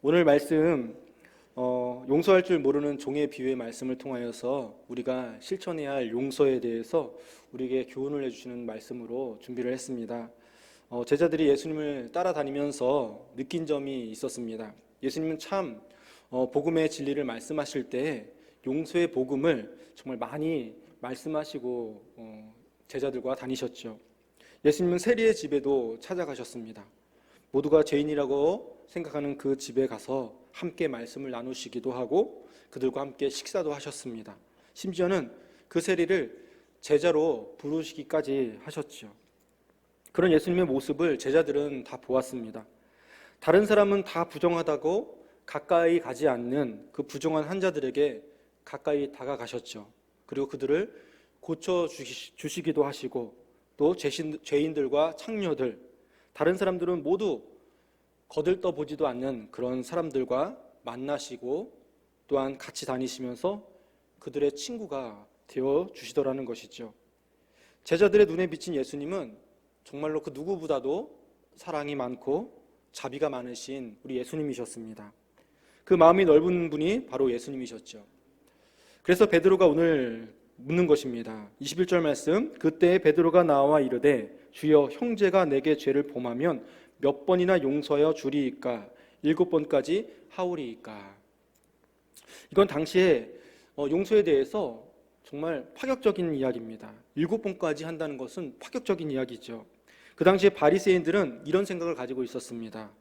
오늘 말씀 용서할 줄 모르는 종의 비유의 말씀을 통하여서 우리가 실천해야 할 용서에 대해서 우리에게 교훈을 해주시는 말씀으로 준비를 했습니다. 제자들이 예수님을 따라다니면서 느낀 점이 있었습니다. 예수님은 참 복음의 진리를 말씀하실 때 용서의 복음을 정말 많이 말씀하시고 제자들과 다니셨죠. 예수님은 세리의 집에도 찾아가셨습니다. 모두가 죄인이라고 생각하는 그 집에 가서 함께 말씀을 나누시기도 하고 그들과 함께 식사도 하셨습니다. 심지어는 그 세리를 제자로 부르시기까지 하셨죠. 그런 예수님의 모습을 제자들은 다 보았습니다. 다른 사람은 다 부정하다고 가까이 가지 않는 그 부정한 환자들에게 가까이 다가가셨죠. 그리고 그들을 고쳐주시기도 하시고 또 죄인들과 창녀들, 다른 사람들은 모두 거들떠보지도 않는 그런 사람들과 만나시고 또한 같이 다니시면서 그들의 친구가 되어주시더라는 것이죠. 제자들의 눈에 비친 예수님은 정말로 그 누구보다도 사랑이 많고 자비가 많으신 우리 예수님이셨습니다. 그 마음이 넓은 분이 바로 예수님이셨죠. 그래서 베드로가 오늘 묻는 것입니다. 21절 말씀, 그때 베드로가 나와 이르되 주여 형제가 내게 죄를 범하면 몇 번이나 용서하여 주리이까? 7번까지 하오리이까? 이건 당시에 용서에 대해서 정말 파격적인 이야기입니다. 7번까지 한다는 것은 파격적인 이야기죠. 그 당시에 바리새인들은 이런 생각을 가지고 있었습니다.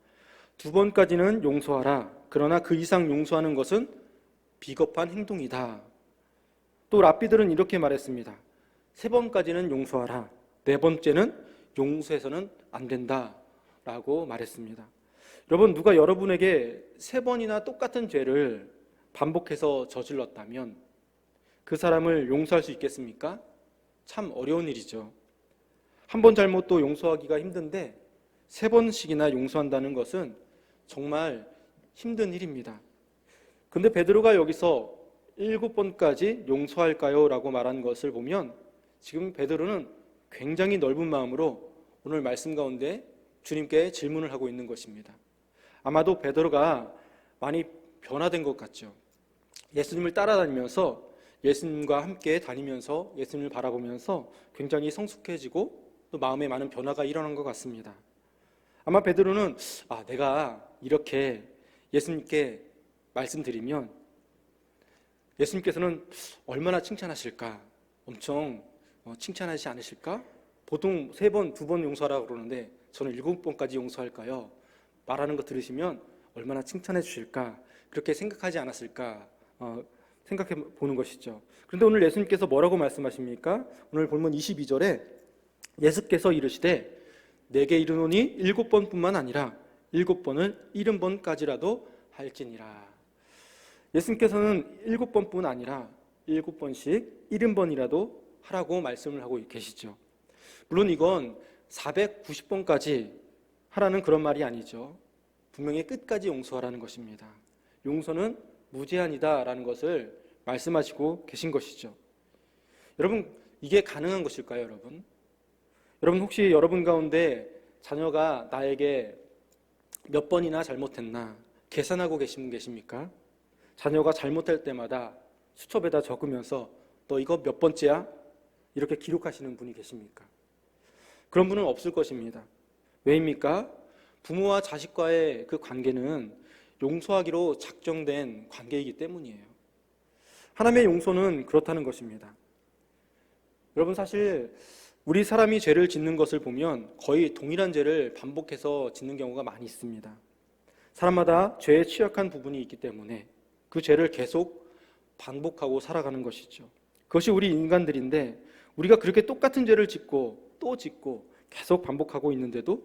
2번까지는 용서하라. 그러나 그 이상 용서하는 것은 비겁한 행동이다. 또 랍비들은 이렇게 말했습니다. 3번까지는 용서하라. 4번째는 용서해서는 안 된다. 라고 말했습니다. 여러분, 누가 여러분에게 3번이나 똑같은 죄를 반복해서 저질렀다면 그 사람을 용서할 수 있겠습니까? 참 어려운 일이죠. 한 번 잘못도 용서하기가 힘든데 3번씩이나 용서한다는 것은 정말 힘든 일입니다. 근데 베드로가 여기서 7번까지 용서할까요? 라고 말한 것을 보면 지금 베드로는 굉장히 넓은 마음으로 오늘 말씀 가운데 주님께 질문을 하고 있는 것입니다. 아마도 베드로가 많이 변화된 것 같죠. 예수님을 따라다니면서 예수님과 함께 다니면서 예수님을 바라보면서 굉장히 성숙해지고 또 마음에 많은 변화가 일어난 것 같습니다. 아마 베드로는 내가 이렇게 예수님께 말씀드리면 예수님께서는 얼마나 칭찬하실까? 엄청 칭찬하지 않으실까? 보통 3번, 2번 용서하라고 그러는데 저는 7번까지 용서할까요? 말하는 거 들으시면 얼마나 칭찬해 주실까? 그렇게 생각하지 않았을까? 생각해 보는 것이죠. 그런데 오늘 예수님께서 뭐라고 말씀하십니까? 오늘 본문 22절에 예수께서 이르시되 내게 이르노니 7번뿐만 아니라 7번을 70번까지라도 할지니라. 예수님께서는 7번뿐 아니라 7번씩 70번이라도 하라고 말씀을 하고 계시죠. 물론 이건 490번까지 하라는 그런 말이 아니죠. 분명히 끝까지 용서하라는 것입니다. 용서는 무제한이다라는 것을 말씀하시고 계신 것이죠. 여러분, 이게 가능한 것일까요, 여러분? 여러분, 혹시 여러분 가운데 자녀가 나에게 몇 번이나 잘못했나 계산하고 계신 분 계십니까? 자녀가 잘못할 때마다 수첩에다 적으면서 너 이거 몇 번째야? 이렇게 기록하시는 분이 계십니까? 그런 분은 없을 것입니다. 왜입니까? 부모와 자식과의 그 관계는 용서하기로 작정된 관계이기 때문이에요. 하나님의 용서는 그렇다는 것입니다. 여러분, 사실 우리 사람이 죄를 짓는 것을 보면 거의 동일한 죄를 반복해서 짓는 경우가 많이 있습니다. 사람마다 죄에 취약한 부분이 있기 때문에 그 죄를 계속 반복하고 살아가는 것이죠. 그것이 우리 인간들인데 우리가 그렇게 똑같은 죄를 짓고 또 짓고 계속 반복하고 있는데도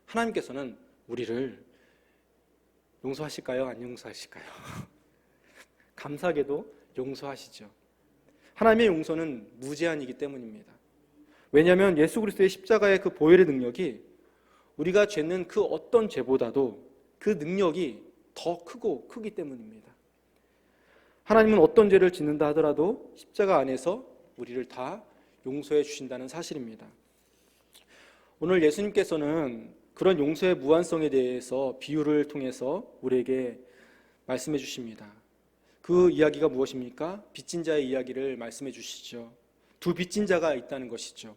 하나님께서는 우리를 용서하실까요? 안 용서하실까요? 감사하게도 용서하시죠. 하나님의 용서는 무제한이기 때문입니다. 왜냐하면 예수 그리스도의 십자가의 그 보혈의 능력이 우리가 죄는 그 어떤 죄보다도 그 능력이 더 크기 때문입니다. 하나님은 어떤 죄를 짓는다 하더라도 십자가 안에서 우리를 다 용서해 주신다는 사실입니다. 오늘 예수님께서는 그런 용서의 무한성에 대해서 비유를 통해서 우리에게 말씀해 주십니다. 그 이야기가 무엇입니까? 빚진 자의 이야기를 말씀해 주시죠. 두 빚진 자가 있다는 것이죠.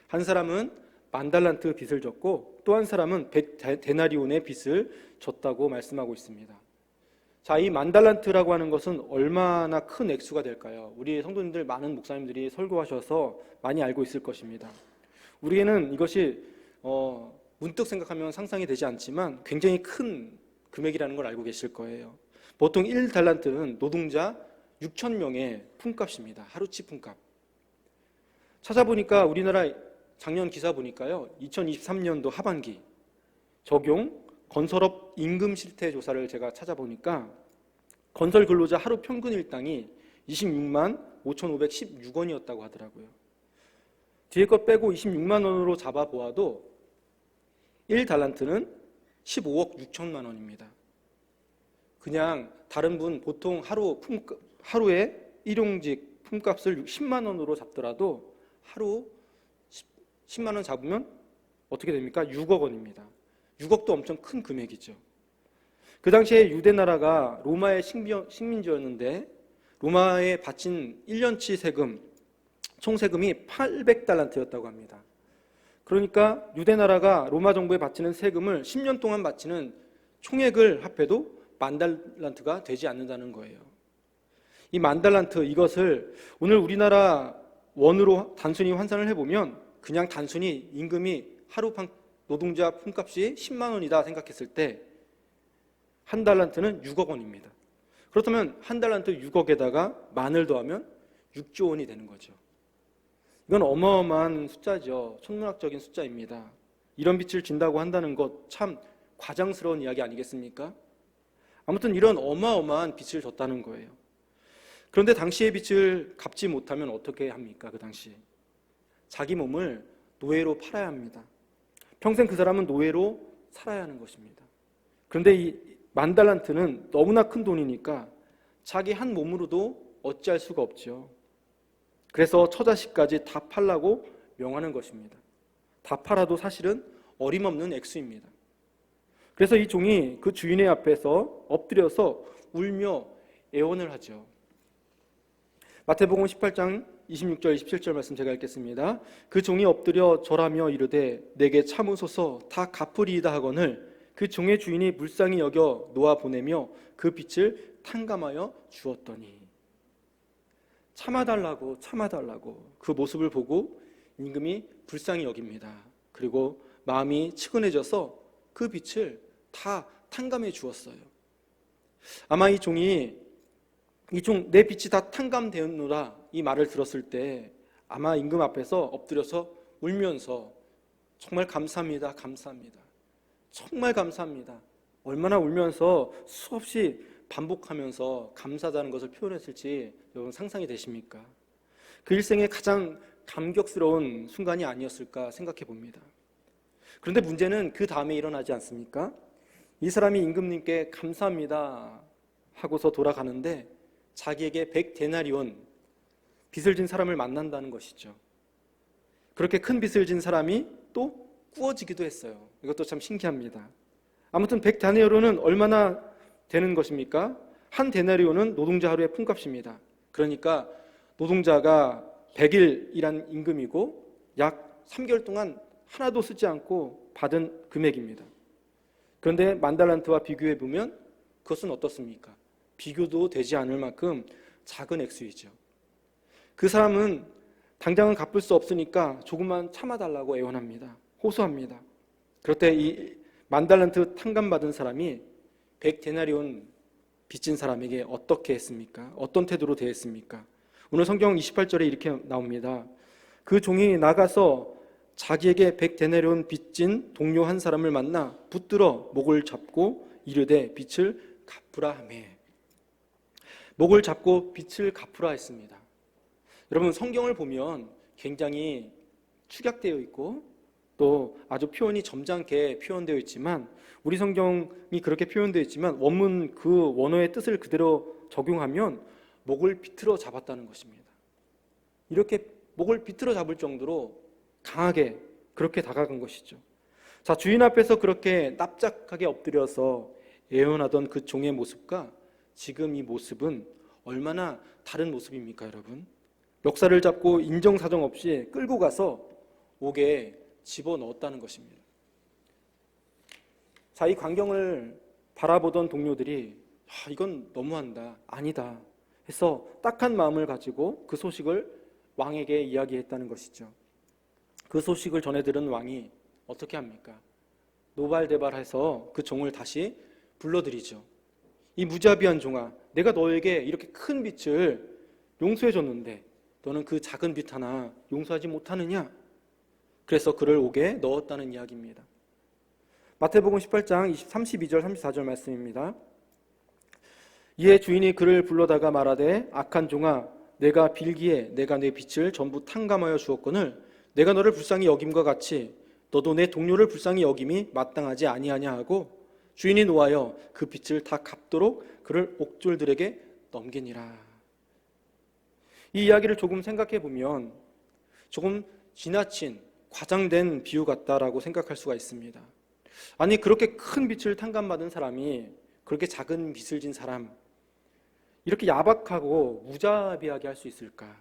한 사람은 10,000달란트 빚을 졌고 또 한 사람은 100데나리온의 빚을 졌다고 말씀하고 있습니다. 자, 이 10,000달란트라고 하는 것은 얼마나 큰 액수가 될까요? 우리 성도님들, 많은 목사님들이 설교하셔서 많이 알고 있을 것입니다. 우리에는 이것이 문득 생각하면 상상이 되지 않지만 굉장히 큰 금액이라는 걸 알고 계실 거예요. 보통 1달란트는 노동자 6,000명의 품값입니다. 하루치 품값. 찾아보니까 우리나라 작년 기사 보니까요, 2023년도 하반기 적용 건설업 임금 실태 조사를 제가 찾아보니까 건설 근로자 하루 평균 일당이 26만 5,516원이었다고 하더라고요. 뒤에 것 빼고 26만 원으로 잡아보아도 1달란트는 15억 6천만 원입니다. 그냥 다른 분 보통 하루에 일용직 품값을 10만 원으로 잡더라도 하루 10만 원 잡으면 어떻게 됩니까? 6억 원입니다. 6억도 엄청 큰 금액이죠. 그 당시에 유대 나라가 로마의 식민지였는데 로마에 바친 1년치 세금, 총 세금이 800달란트였다고 합니다. 그러니까 유대 나라가 로마 정부에 바치는 세금을 10년 동안 바치는 총액을 합해도 10,000달란트가 되지 않는다는 거예요. 이 10,000달란트, 이것을 오늘 우리나라 원으로 단순히 환산을 해보면 그냥 단순히 임금이 하루 노동자 품값이 10만 원이다 생각했을 때 한 달란트는 6억 원입니다. 그렇다면 한 달란트 6억에다가 만을 더하면 6조 원이 되는 거죠. 이건 어마어마한 숫자죠. 천문학적인 숫자입니다. 이런 빚을 진다고 한다는 것 참 과장스러운 이야기 아니겠습니까? 아무튼 이런 어마어마한 빚을 졌다는 거예요. 그런데 당시의 빚을 갚지 못하면 어떻게 합니까? 그 당시에 자기 몸을 노예로 팔아야 합니다. 평생 그 사람은 노예로 살아야 하는 것입니다. 그런데 이 10,000달란트는 너무나 큰 돈이니까 자기 한 몸으로도 어찌할 수가 없죠. 그래서 처자식까지 다 팔라고 명하는 것입니다. 다 팔아도 사실은 어림없는 액수입니다. 그래서 이 종이 그 주인의 앞에서 엎드려서 울며 애원을 하죠. 마태복음 18장 26절 27절 말씀 제가 읽겠습니다. 그 종이 엎드려 절하며 이르되 내게 참으소서 다 갚으리이다 하거늘 그 종의 주인이 불쌍히 여겨 놓아 보내며 그 빚을 탕감하여 주었더니. 참아달라고 그 모습을 보고 임금이 불쌍히 여깁니다. 그리고 마음이 측은해져서 그 빚을 다 탕감해 주었어요. 아마 이 종 내 빚이 다 탕감되었노라 이 말을 들었을 때 아마 임금 앞에서 엎드려서 울면서 정말 감사합니다. 정말 감사합니다. 얼마나 울면서 수없이 반복하면서 감사하다는 것을 표현했을지 여러분 상상이 되십니까? 그 일생의 가장 감격스러운 순간이 아니었을까 생각해 봅니다. 그런데 문제는 그 다음에 일어나지 않습니까? 이 사람이 임금님께 감사합니다 하고서 돌아가는데 자기에게 100데나리온 빚을 진 사람을 만난다는 것이죠. 그렇게 큰 빚을 진 사람이 또 구워지기도 했어요. 이것도 참 신기합니다. 아무튼 100데나리온은 얼마나 되는 것입니까? 한 데나리온은 노동자 하루의 품값입니다. 그러니까 노동자가 100일 일한 임금이고 약 3개월 동안 하나도 쓰지 않고 받은 금액입니다. 그런데 10,000달란트와 비교해 보면 그것은 어떻습니까? 비교도 되지 않을 만큼 작은 액수이죠. 그 사람은 당장은 갚을 수 없으니까 조금만 참아달라고 애원합니다. 호소합니다. 그럴 이 10,000달란트 탕감받은 사람이 100데나리온 빚진 사람에게 어떻게 했습니까? 어떤 태도로 대했습니까? 오늘 성경 28절에 이렇게 나옵니다. 그 종이 나가서 자기에게 100데나리온 빚진 동료 한 사람을 만나 붙들어 목을 잡고 이르되 빚을 갚으라 하매. 목을 잡고 빚을 갚으라 했습니다. 여러분, 성경을 보면 굉장히 축약되어 있고 또 아주 표현이 점잖게 표현되어 있지만 우리 성경이 그렇게 표현되어 있지만 원문 그 원어의 뜻을 그대로 적용하면 목을 비틀어 잡았다는 것입니다. 이렇게 목을 비틀어 잡을 정도로 강하게 그렇게 다가간 것이죠. 자, 주인 앞에서 그렇게 납작하게 엎드려서 애원하던 그 종의 모습과 지금 이 모습은 얼마나 다른 모습입니까, 여러분? 멱살을 잡고 인정사정 없이 끌고 가서 옥에 집어넣었다는 것입니다. 자, 이 광경을 바라보던 동료들이 이건 너무한다, 아니다 해서 딱한 마음을 가지고 그 소식을 왕에게 이야기했다는 것이죠. 그 소식을 전해 들은 왕이 어떻게 합니까? 노발대발해서 그 종을 다시 불러들이죠. 이 무자비한 종아, 내가 너에게 이렇게 큰 빚을 용서해 줬는데 너는 그 작은 빚 하나 용서하지 못하느냐? 그래서 그를 옥에 넣었다는 이야기입니다. 마태복음 18장 32절 34절 말씀입니다. 이에 주인이 그를 불러다가 말하되 악한 종아, 내가 빌기에 내가 내 빚을 전부 탕감하여 주었거늘 내가 너를 불쌍히 여김과 같이 너도 내 동료를 불쌍히 여김이 마땅하지 아니하냐 하고 주인이 노하여 그 빚을 다 갚도록 그를 옥졸들에게 넘기니라. 이 이야기를 조금 생각해 보면 조금 지나친 과장된 비유 같다라고 생각할 수가 있습니다. 아니, 그렇게 큰 빚을 탕감받은 사람이 그렇게 작은 빚을 진 사람, 이렇게 야박하고 무자비하게 할 수 있을까?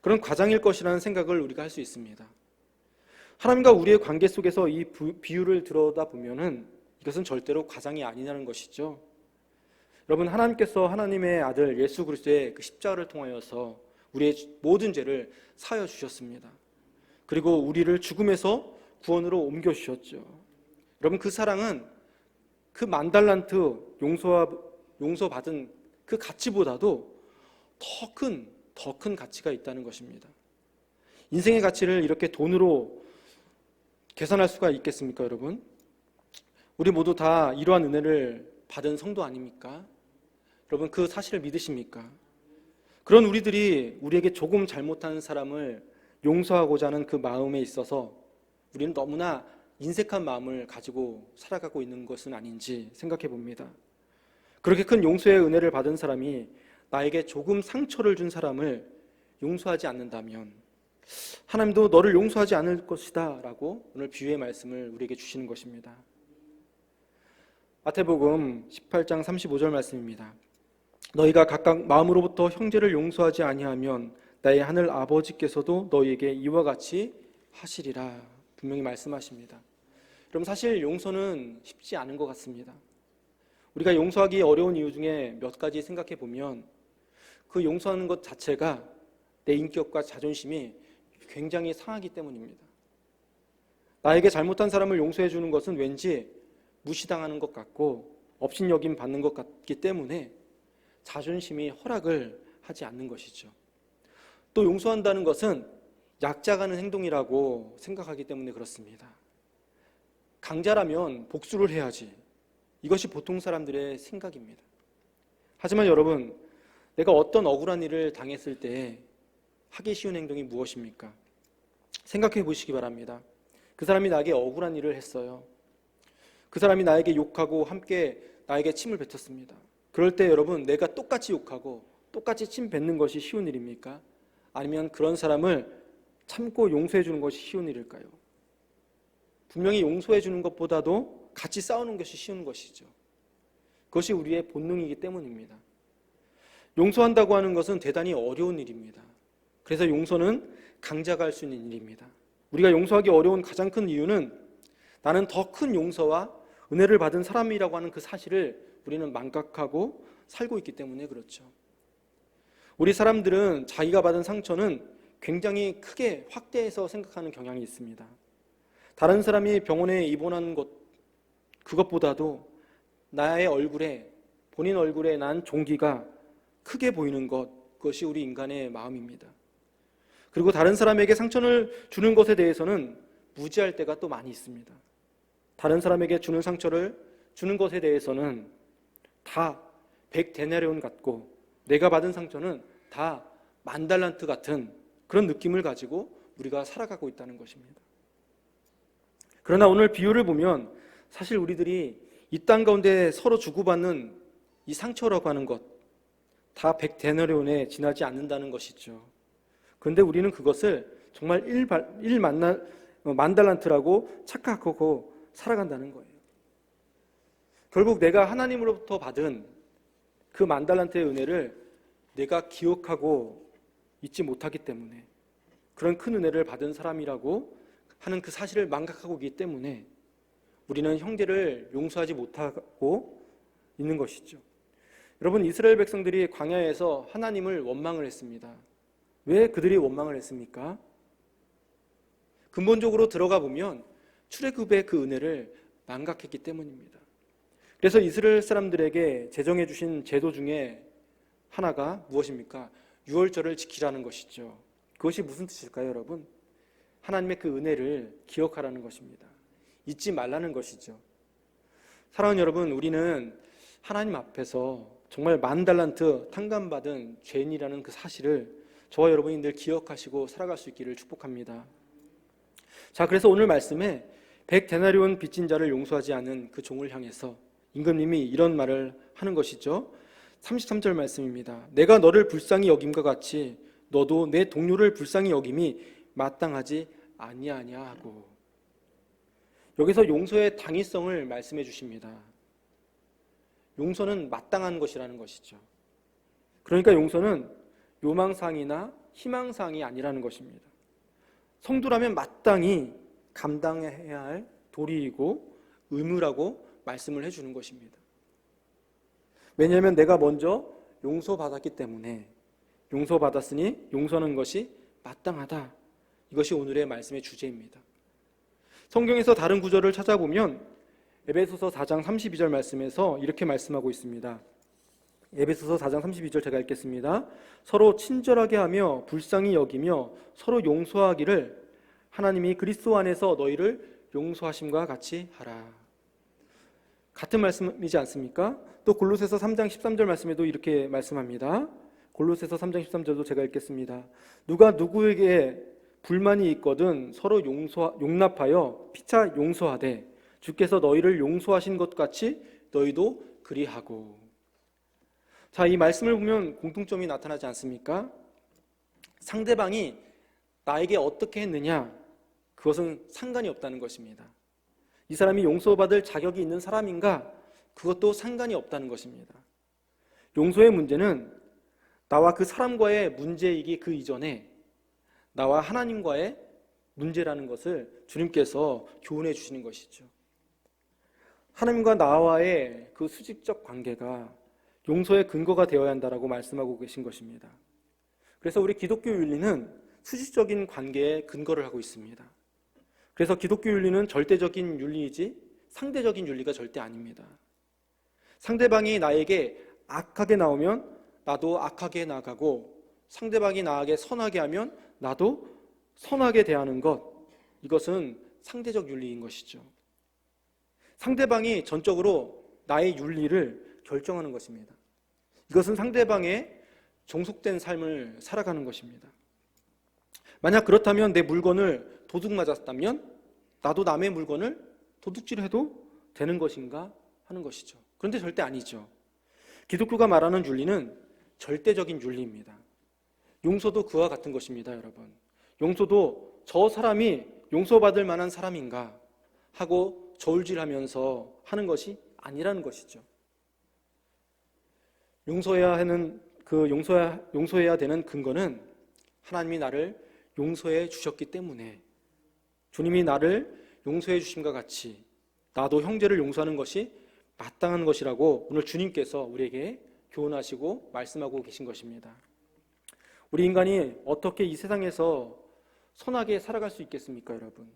그런 과장일 것이라는 생각을 우리가 할 수 있습니다. 하나님과 우리의 관계 속에서 이 비유를 들여다보면은 이것은 절대로 과장이 아니라는 것이죠. 여러분, 하나님께서 하나님의 아들 예수 그리스도의 그 십자가를 통하여서 우리의 모든 죄를 사하여 주셨습니다. 그리고 우리를 죽음에서 구원으로 옮겨 주셨죠. 여러분, 그 사랑은 그 10,000달란트 용서받은 그 가치보다도 더 큰 가치가 있다는 것입니다. 인생의 가치를 이렇게 돈으로 계산할 수가 있겠습니까, 여러분? 우리 모두 다 이러한 은혜를 받은 성도 아닙니까? 여러분, 그 사실을 믿으십니까? 그런 우리들이 우리에게 조금 잘못한 사람을 용서하고자 하는 그 마음에 있어서 우리는 너무나 인색한 마음을 가지고 살아가고 있는 것은 아닌지 생각해 봅니다. 그렇게 큰 용서의 은혜를 받은 사람이 나에게 조금 상처를 준 사람을 용서하지 않는다면 하나님도 너를 용서하지 않을 것이다 라고 오늘 비유의 말씀을 우리에게 주시는 것입니다. 마태복음 18장 35절 말씀입니다. 너희가 각각 마음으로부터 형제를 용서하지 아니하면 나의 하늘 아버지께서도 너희에게 이와 같이 하시리라. 분명히 말씀하십니다. 여러분, 사실 용서는 쉽지 않은 것 같습니다. 우리가 용서하기 어려운 이유 중에 몇 가지 생각해 보면 그 용서하는 것 자체가 내 인격과 자존심이 굉장히 상하기 때문입니다. 나에게 잘못한 사람을 용서해 주는 것은 왠지 무시당하는 것 같고 업신여김 받는 것 같기 때문에 자존심이 허락을 하지 않는 것이죠. 또 용서한다는 것은 약자가 하는 행동이라고 생각하기 때문에 그렇습니다. 강자라면 복수를 해야지. 이것이 보통 사람들의 생각입니다. 하지만 여러분, 내가 어떤 억울한 일을 당했을 때 하기 쉬운 행동이 무엇입니까? 생각해 보시기 바랍니다. 그 사람이 나에게 억울한 일을 했어요. 그 사람이 나에게 욕하고 함께 나에게 침을 뱉었습니다. 그럴 때 여러분, 내가 똑같이 욕하고 똑같이 침 뱉는 것이 쉬운 일입니까? 아니면 그런 사람을 참고 용서해 주는 것이 쉬운 일일까요? 분명히 용서해 주는 것보다도 같이 싸우는 것이 쉬운 것이죠. 그것이 우리의 본능이기 때문입니다. 용서한다고 하는 것은 대단히 어려운 일입니다. 그래서 용서는 강자가 할 수 있는 일입니다. 우리가 용서하기 어려운 가장 큰 이유는 나는 더 큰 용서와 은혜를 받은 사람이라고 하는 그 사실을 우리는 망각하고 살고 있기 때문에 그렇죠. 우리 사람들은 자기가 받은 상처는 굉장히 크게 확대해서 생각하는 경향이 있습니다. 다른 사람이 병원에 입원한 것, 그것보다도 나의 얼굴에, 본인 얼굴에 난 종기가 크게 보이는 것, 그것이 우리 인간의 마음입니다. 그리고 다른 사람에게 상처를 주는 것에 대해서는 무지할 때가 또 많이 있습니다. 다른 사람에게 주는 상처를 주는 것에 대해서는 다 100데나리온 같고 내가 받은 상처는 다 10,000달란트 같은 그런 느낌을 가지고 우리가 살아가고 있다는 것입니다. 그러나 오늘 비유를 보면 사실 우리들이 이 땅 가운데 서로 주고받는 이 상처라고 하는 것 다 100데나리온에 지나지 않는다는 것이죠. 그런데 우리는 그것을 정말 만달란트라고 착각하고 살아간다는 거예요. 결국 내가 하나님으로부터 받은 그 만달란트의 은혜를 내가 기억하고 잊지 못하기 때문에, 그런 큰 은혜를 받은 사람이라고 하는 그 사실을 망각하고 있기 때문에 우리는 형제를 용서하지 못하고 있는 것이죠. 여러분, 이스라엘 백성들이 광야에서 하나님을 원망을 했습니다. 왜 그들이 원망을 했습니까? 근본적으로 들어가 보면 출애굽의 그 은혜를 망각했기 때문입니다. 그래서 이스라엘 사람들에게 제정해 주신 제도 중에 하나가 무엇입니까? 유월절을 지키라는 것이죠. 그것이 무슨 뜻일까요, 여러분? 하나님의 그 은혜를 기억하라는 것입니다. 잊지 말라는 것이죠. 사랑하는 여러분, 우리는 하나님 앞에서 정말 만달란트 탕감받은 죄인이라는 그 사실을 저와 여러분이 늘 기억하시고 살아갈 수 있기를 축복합니다. 자, 그래서 오늘 말씀에 100데나리온 빚진 자를 용서하지 않은 그 종을 향해서 임금님이 이런 말을 하는 것이죠. 33절 말씀입니다. 내가 너를 불쌍히 여김과 같이 너도 내 동료를 불쌍히 여김이 마땅하지 아니하냐 하고, 여기서 용서의 당위성을 말씀해 주십니다. 용서는 마땅한 것이라는 것이죠. 그러니까 용서는 요망사항이나 희망사항이 아니라는 것입니다. 성도라면 마땅히 감당해야 할 도리이고 의무라고 말씀을 해주는 것입니다. 왜냐하면 내가 먼저 용서받았기 때문에, 용서받았으니 용서하는 것이 마땅하다. 이것이 오늘의 말씀의 주제입니다. 성경에서 다른 구절을 찾아보면 에베소서 4장 32절 말씀에서 이렇게 말씀하고 있습니다. 에베소서 4장 32절 제가 읽겠습니다. 서로 친절하게 하며 불쌍히 여기며 서로 용서하기를 하나님이 그리스도 안에서 너희를 용서하심과 같이 하라. 같은 말씀이지 않습니까? 또 골로새서 3장 13절 말씀에도 이렇게 말씀합니다. 골로새서 3장 13절도 제가 읽겠습니다. 누가 누구에게 불만이 있거든 서로 용납하여 피차 용서하되 주께서 너희를 용서하신 것 같이 너희도 그리하고. 자, 이 말씀을 보면 공통점이 나타나지 않습니까? 상대방이 나에게 어떻게 했느냐, 그것은 상관이 없다는 것입니다. 이 사람이 용서받을 자격이 있는 사람인가, 그것도 상관이 없다는 것입니다. 용서의 문제는 나와 그 사람과의 문제이기 그 이전에 나와 하나님과의 문제라는 것을 주님께서 교훈해 주시는 것이죠. 하나님과 나와의 그 수직적 관계가 용서의 근거가 되어야 한다라고 말씀하고 계신 것입니다. 그래서 우리 기독교 윤리는 수직적인 관계에 근거를 하고 있습니다. 그래서 기독교 윤리는 절대적인 윤리이지 상대적인 윤리가 절대 아닙니다. 상대방이 나에게 악하게 나오면 나도 악하게 나가고, 상대방이 나에게 선하게 하면 나도 선하게 대하는 것, 이것은 상대적 윤리인 것이죠. 상대방이 전적으로 나의 윤리를 결정하는 것입니다. 이것은 상대방의 종속된 삶을 살아가는 것입니다. 만약 그렇다면 내 물건을 도둑 맞았다면 나도 남의 물건을 도둑질해도 되는 것인가 하는 것이죠. 그런데 절대 아니죠. 기독교가 말하는 윤리는 절대적인 윤리입니다. 용서도 그와 같은 것입니다, 여러분. 용서도 저 사람이 용서받을 만한 사람인가 하고 저울질하면서 하는 것이 아니라는 것이죠. 용서해야 되는 근거는 하나님이 나를 용서해 주셨기 때문에, 주님이 나를 용서해 주심과 같이 나도 형제를 용서하는 것이 마땅한 것이라고 오늘 주님께서 우리에게 교훈하시고 말씀하고 계신 것입니다. 우리 인간이 어떻게 이 세상에서 선하게 살아갈 수 있겠습니까, 여러분?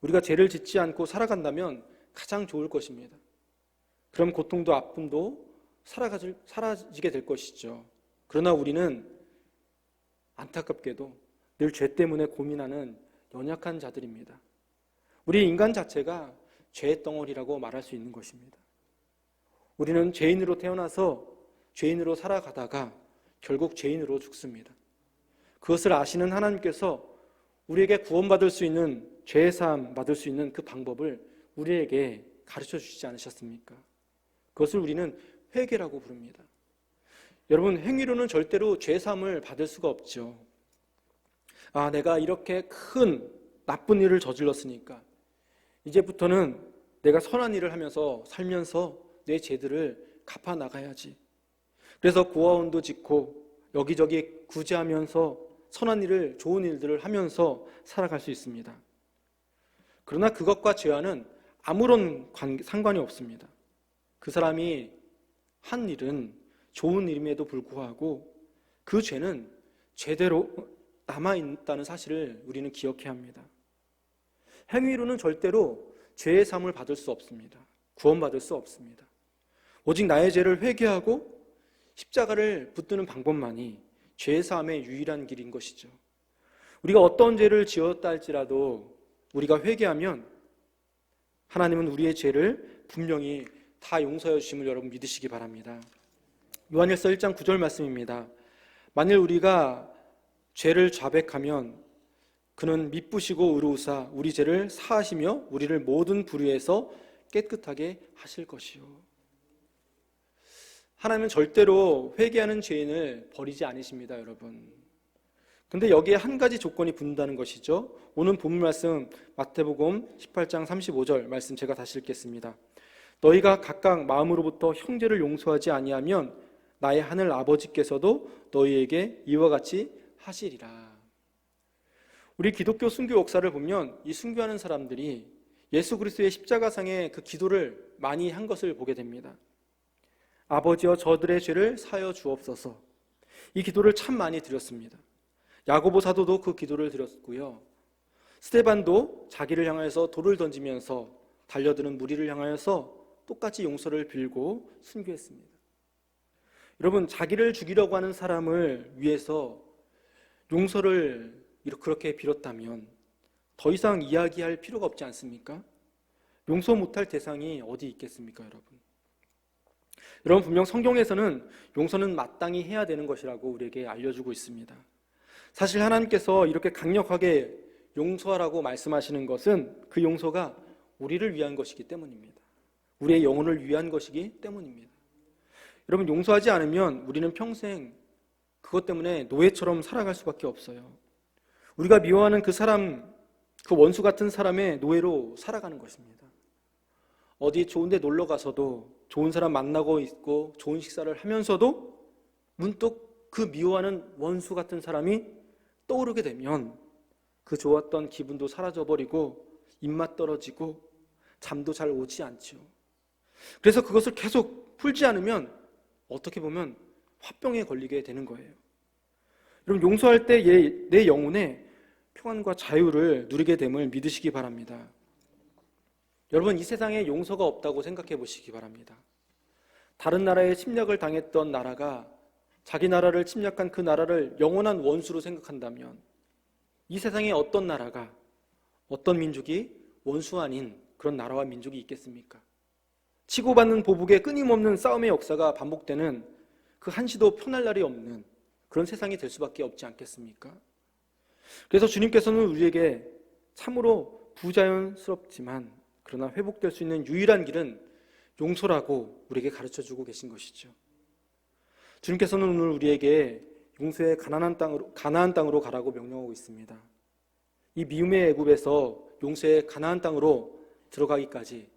우리가 죄를 짓지 않고 살아간다면 가장 좋을 것입니다. 그럼 고통도 아픔도 사라지게 될 것이죠. 그러나 우리는 안타깝게도 늘 죄 때문에 고민하는 연약한 자들입니다. 우리 인간 자체가 죄의 덩어리라고 말할 수 있는 것입니다. 우리는 죄인으로 태어나서 죄인으로 살아가다가 결국 죄인으로 죽습니다. 그것을 아시는 하나님께서 우리에게 구원받을 수 있는, 죄의 사함 받을 수 있는 그 방법을 우리에게 가르쳐 주시지 않으셨습니까? 그것을 우리는 회개라고 부릅니다. 여러분, 행위로는 절대로 죄 사함을 받을 수가 없죠. 내가 이렇게 큰 나쁜 일을 저질렀으니까 이제부터는 내가 선한 일을 하면서 살면서 내 죄들을 갚아 나가야지. 그래서 고아원도 짓고 여기저기 구제하면서 선한 일을, 좋은 일들을 하면서 살아갈 수 있습니다. 그러나 그것과 죄와는 아무런 상관이 없습니다. 그 사람이 한 일은 좋은 일임에도 불구하고 그 죄는 죄대로 남아있다는 사실을 우리는 기억해야 합니다. 행위로는 절대로 죄의 사함을 받을 수 없습니다. 구원받을 수 없습니다. 오직 나의 죄를 회개하고 십자가를 붙드는 방법만이 죄의 사함의 유일한 길인 것이죠. 우리가 어떤 죄를 지었다 할지라도 우리가 회개하면 하나님은 우리의 죄를 분명히 다 용서해 주심을 여러분 믿으시기 바랍니다. 요한일서 1장 9절 말씀입니다. 만일 우리가 죄를 자백하면 그는 미쁘시고 의로우사 우리 죄를 사하시며 우리를 모든 불의에서 깨끗하게 하실 것이요. 하나님은 절대로 회개하는 죄인을 버리지 않으십니다, 여러분. 근데 여기에 한 가지 조건이 붙는다는 것이죠. 오늘 본문 말씀 마태복음 18장 35절 말씀 제가 다시 읽겠습니다. 너희가 각각 마음으로부터 형제를 용서하지 아니하면 나의 하늘 아버지께서도 너희에게 이와 같이 하시리라. 우리 기독교 순교 역사를 보면 이 순교하는 사람들이 예수 그리스도의 십자가상의 그 기도를 많이 한 것을 보게 됩니다. 아버지여 저들의 죄를 사하여 주옵소서. 이 기도를 참 많이 드렸습니다. 야고보 사도도 그 기도를 드렸고요. 스데반도 자기를 향하여서 돌을 던지면서 달려드는 무리를 향하여서 똑같이 용서를 빌고 순교했습니다. 여러분, 자기를 죽이려고 하는 사람을 위해서 용서를 그렇게 빌었다면 더 이상 이야기할 필요가 없지 않습니까? 용서 못할 대상이 어디 있겠습니까, 여러분? 여러분, 분명 성경에서는 용서는 마땅히 해야 되는 것이라고 우리에게 알려주고 있습니다. 사실 하나님께서 이렇게 강력하게 용서하라고 말씀하시는 것은 그 용서가 우리를 위한 것이기 때문입니다. 우리의 영혼을 위한 것이기 때문입니다. 여러분, 용서하지 않으면 우리는 평생 그것 때문에 노예처럼 살아갈 수밖에 없어요. 우리가 미워하는 그 사람, 그 원수 같은 사람의 노예로 살아가는 것입니다. 어디 좋은 데 놀러 가서도 좋은 사람 만나고 있고 좋은 식사를 하면서도 문득 그 미워하는 원수 같은 사람이 떠오르게 되면 그 좋았던 기분도 사라져버리고 입맛 떨어지고 잠도 잘 오지 않죠. 그래서 그것을 계속 풀지 않으면 어떻게 보면 화병에 걸리게 되는 거예요. 여러분, 용서할 때 내 영혼에 평안과 자유를 누리게 됨을 믿으시기 바랍니다. 여러분, 이 세상에 용서가 없다고 생각해 보시기 바랍니다. 다른 나라에 침략을 당했던 나라가 자기 나라를 침략한 그 나라를 영원한 원수로 생각한다면 이 세상에 어떤 나라가, 어떤 민족이 원수 아닌 그런 나라와 민족이 있겠습니까? 치고받는 보복에 끊임없는 싸움의 역사가 반복되는 그 한시도 편할 날이 없는 그런 세상이 될 수밖에 없지 않겠습니까? 그래서 주님께서는 우리에게 참으로 부자연스럽지만 그러나 회복될 수 있는 유일한 길은 용서라고 우리에게 가르쳐주고 계신 것이죠. 주님께서는 오늘 우리에게 용서의 가나안 땅으로 가라고 명령하고 있습니다. 이 미움의 애굽에서 용서의 가나안 땅으로 들어가기까지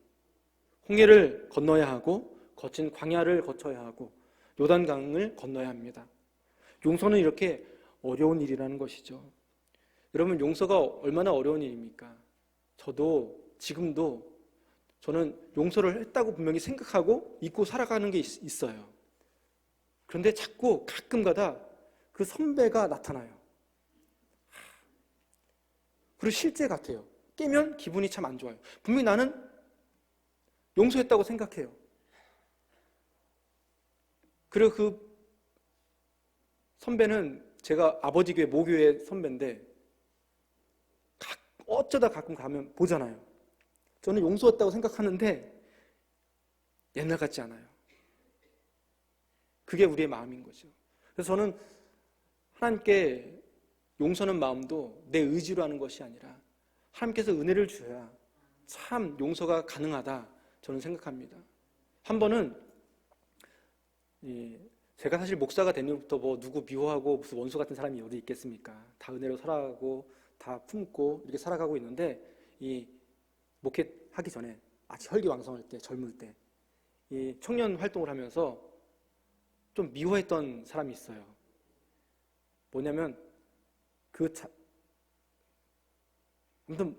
홍해를 건너야 하고 거친 광야를 거쳐야 하고 요단강을 건너야 합니다. 용서는 이렇게 어려운 일이라는 것이죠. 여러분, 용서가 얼마나 어려운 일입니까? 저도 지금도 저는 용서를 했다고 분명히 생각하고 잊고 살아가는 게 있어요. 그런데 자꾸 가끔가다 그 선배가 나타나요. 그리고 실제 같아요. 깨면 기분이 참 안 좋아요. 분명히 나는 용서했다고 생각해요. 그리고 그 선배는 제가 아버지 교회 모교회 선배인데 어쩌다 가끔 가면 보잖아요. 저는 용서했다고 생각하는데 옛날 같지 않아요. 그게 우리의 마음인 거죠. 그래서 저는 하나님께 용서하는 마음도 내 의지로 하는 것이 아니라 하나님께서 은혜를 주셔야 참 용서가 가능하다 저는 생각합니다. 한 번은 제가 사실 목사가 된 이후부터 누구 미워하고 무슨 원수 같은 사람이 어디 있겠습니까? 다 은혜로 살아가고 다 품고 이렇게 살아가고 있는데, 이 목회하기 전에 아직 혈기왕성할 때, 젊을 때 이 청년 활동을 하면서 좀 미워했던 사람이 있어요. 뭐냐면 아무튼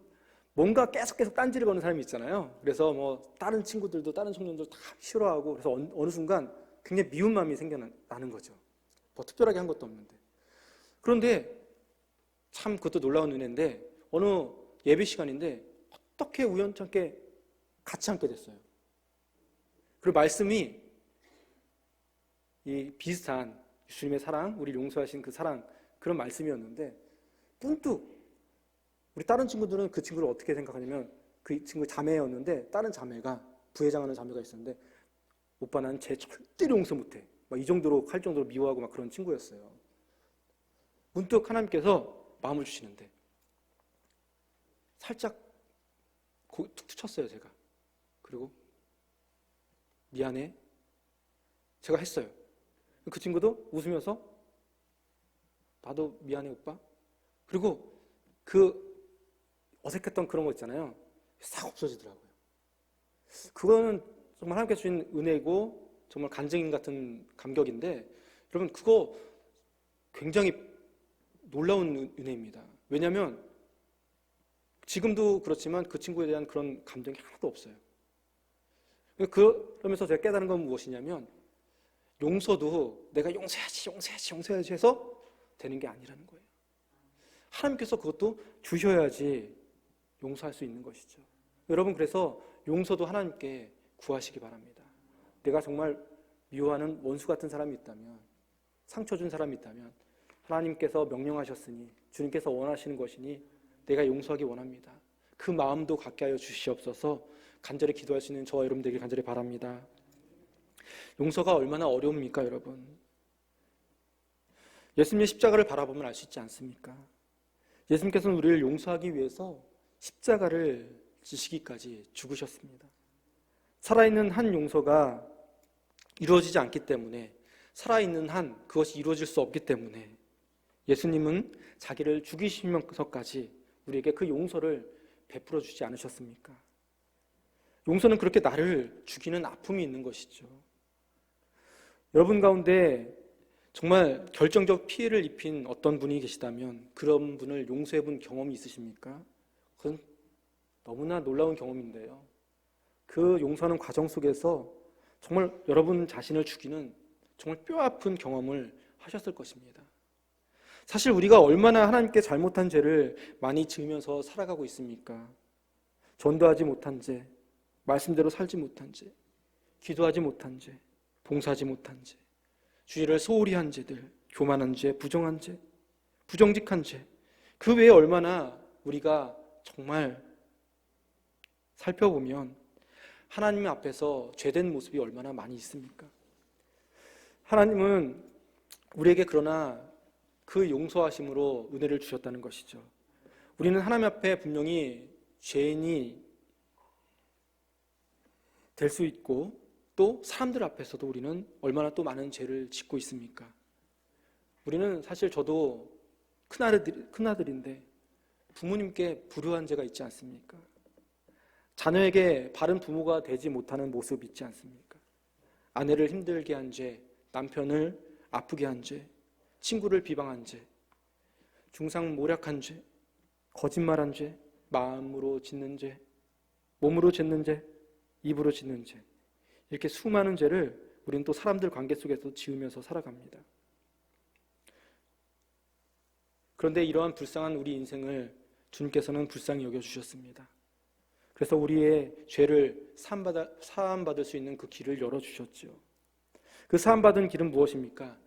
뭔가 계속 딴지를 거는 사람이 있잖아요. 그래서 뭐 다른 친구들도 다른 청년들 다 싫어하고, 그래서 어느 순간 굉장히 미운 마음이 생겨나는 거죠. 뭐 특별하게 한 것도 없는데. 그런데 참 그것도 놀라운 은혜인데, 어느 예배 시간인데 어떻게 우연찮게 같이 앉게 됐어요. 그리고 말씀이 이 비슷한 주님의 사랑, 우리 용서하신 그 사랑, 그런 말씀이었는데, 문득 우리 다른 친구들은 그 친구를 어떻게 생각하냐면, 그 친구 자매였는데 다른 자매가, 부회장하는 자매가 있었는데, 오빠 난 쟤 절대로 용서 못해, 막 이 정도로 할 정도로 미워하고 막 그런 친구였어요. 문득 하나님께서 마음을 주시는데 살짝 툭 쳤어요, 제가. 그리고 미안해, 제가 했어요. 그 친구도 웃으면서 나도 미안해 오빠. 그리고 그 어색했던 그런 거 있잖아요, 싹 없어지더라고요. 그거는 정말 하나님께서 주신 은혜고 정말 간증인 같은 감격인데, 여러분 그거 굉장히 놀라운 은혜입니다. 왜냐하면 지금도 그렇지만 그 친구에 대한 그런 감정이 하나도 없어요. 그러면서 제가 깨달은 건 무엇이냐면, 용서도 내가 용서해야지 해서 되는 게 아니라는 거예요. 하나님께서 그것도 주셔야지 용서할 수 있는 것이죠. 여러분, 그래서 용서도 하나님께 구하시기 바랍니다. 내가 정말 미워하는 원수 같은 사람이 있다면, 상처 준 사람이 있다면 하나님께서 명령하셨으니, 주님께서 원하시는 것이니 내가 용서하기 원합니다. 그 마음도 갖게 하여 주시옵소서. 간절히 기도할 수 있는 저와 여러분 되길 간절히 바랍니다. 용서가 얼마나 어려웁니까, 여러분? 예수님의 십자가를 바라보면 알 수 있지 않습니까? 예수님께서는 우리를 용서하기 위해서 십자가를 지시기까지 죽으셨습니다. 살아있는 한 용서가 이루어지지 않기 때문에, 살아있는 한 그것이 이루어질 수 없기 때문에 예수님은 자기를 죽이시면서까지 우리에게 그 용서를 베풀어 주지 않으셨습니까? 용서는 그렇게 나를 죽이는 아픔이 있는 것이죠. 여러분 가운데 정말 결정적 피해를 입힌 어떤 분이 계시다면 그런 분을 용서해 본 경험이 있으십니까? 그건 너무나 놀라운 경험인데요. 그 용서하는 과정 속에서 정말 여러분 자신을 죽이는 정말 뼈아픈 경험을 하셨을 것입니다. 사실 우리가 얼마나 하나님께 잘못한 죄를 많이 지으면서 살아가고 있습니까? 전도하지 못한 죄, 말씀대로 살지 못한 죄, 기도하지 못한 죄, 봉사하지 못한 죄, 주의를 소홀히 한 죄들, 교만한 죄, 부정한 죄, 부정직한 죄, 그 외에 얼마나 우리가 정말 살펴보면 하나님 앞에서 죄된 모습이 얼마나 많이 있습니까? 하나님은 우리에게 그러나 그 용서하심으로 은혜를 주셨다는 것이죠. 우리는 하나님 앞에 분명히 죄인이 될 수 있고, 또 사람들 앞에서도 우리는 얼마나 또 많은 죄를 짓고 있습니까? 우리는 사실, 저도 큰아들인데 부모님께 불효한 죄가 있지 않습니까? 자녀에게 바른 부모가 되지 못하는 모습 있지 않습니까? 아내를 힘들게 한 죄, 남편을 아프게 한 죄, 친구를 비방한 죄, 중상모략한 죄, 거짓말한 죄, 마음으로 짓는 죄, 몸으로 짓는 죄, 입으로 짓는 죄, 이렇게 수많은 죄를 우리는 또 사람들 관계 속에서 지으면서 살아갑니다. 그런데 이러한 불쌍한 우리 인생을 주님께서는 불쌍히 여겨주셨습니다. 그래서 우리의 죄를 사함받을 수 있는 그 길을 열어주셨죠. 그 사함받은 길은 무엇입니까?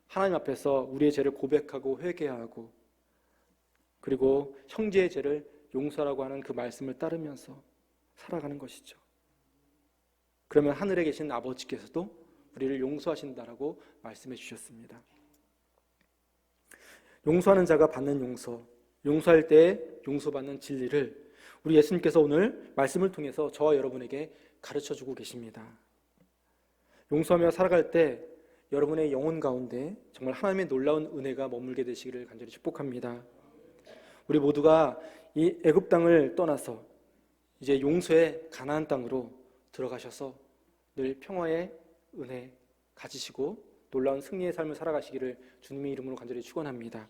하나님 앞에서 우리의 죄를 고백하고 회개하고, 그리고 형제의 죄를 용서라고 하는 그 말씀을 따르면서 살아가는 것이죠. 그러면 하늘에 계신 아버지께서도 우리를 용서하신다라고 말씀해 주셨습니다. 용서하는 자가 받는 용서, 용서할 때 용서받는 진리를 우리 예수님께서 오늘 말씀을 통해서 저와 여러분에게 가르쳐주고 계십니다. 용서하며 살아갈 때 여러분의 영혼 가운데 정말 하나님의 놀라운 은혜가 머물게 되시기를 간절히 축복합니다. 우리 모두가 이 애굽 땅을 떠나서 이제 용서의 가나안 땅으로 들어가셔서 늘 평화의 은혜 가지시고 놀라운 승리의 삶을 살아가시기를 주님의 이름으로 간절히 축원합니다.